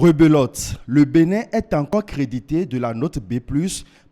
Rebelote, le Bénin est encore crédité de la note B+,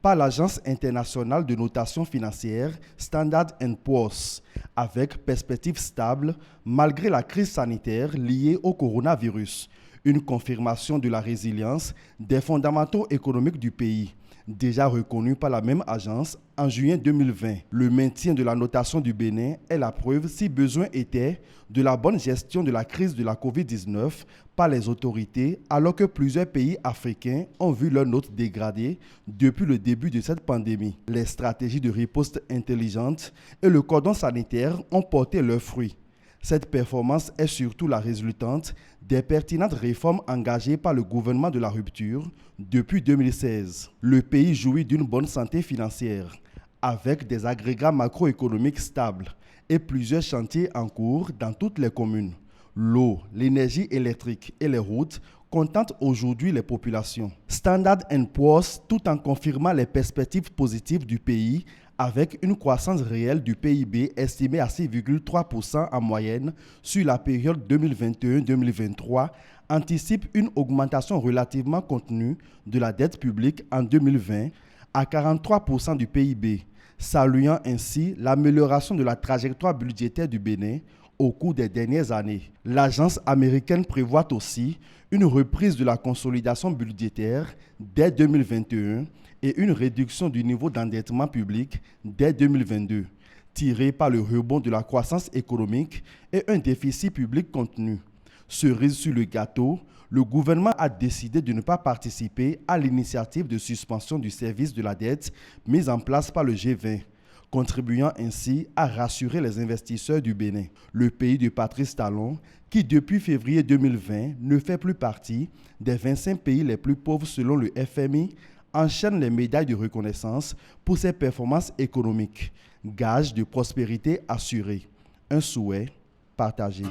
par l'Agence internationale de notation financière Standard & Poor's, avec perspective stable malgré la crise sanitaire liée au coronavirus. Une confirmation de la résilience des fondamentaux économiques du pays, déjà reconnu par la même agence en juillet 2020. Le maintien de la notation du Bénin est la preuve, si besoin était, de la bonne gestion de la crise de la Covid-19 par les autorités, alors que plusieurs pays africains ont vu leur note dégradée depuis le début de cette pandémie. Les stratégies de riposte intelligente et le cordon sanitaire ont porté leurs fruits. Cette performance est surtout la résultante des pertinentes réformes engagées par le gouvernement de la rupture depuis 2016. Le pays jouit d'une bonne santé financière, avec des agrégats macroéconomiques stables et plusieurs chantiers en cours dans toutes les communes. L'eau, l'énergie électrique et les routes contentent aujourd'hui les populations. Standard & Poor's, tout en confirmant les perspectives positives du pays, avec une croissance réelle du PIB estimée à 6,3% en moyenne sur la période 2021-2023, anticipe une augmentation relativement contenue de la dette publique en 2020 à 43% du PIB, saluant ainsi l'amélioration de la trajectoire budgétaire du Bénin au cours des dernières années. L'agence américaine prévoit aussi une reprise de la consolidation budgétaire dès 2021 et une réduction du niveau d'endettement public dès 2022, tirée par le rebond de la croissance économique et un déficit public contenu. Cerise sur le gâteau, le gouvernement a décidé de ne pas participer à l'initiative de suspension du service de la dette mise en place par le G20, contribuant ainsi à rassurer les investisseurs du Bénin. Le pays de Patrice Talon, qui depuis février 2020 ne fait plus partie des 25 pays les plus pauvres selon le FMI, enchaîne les médailles de reconnaissance pour ses performances économiques, gage de prospérité assurée. Un souhait partagé.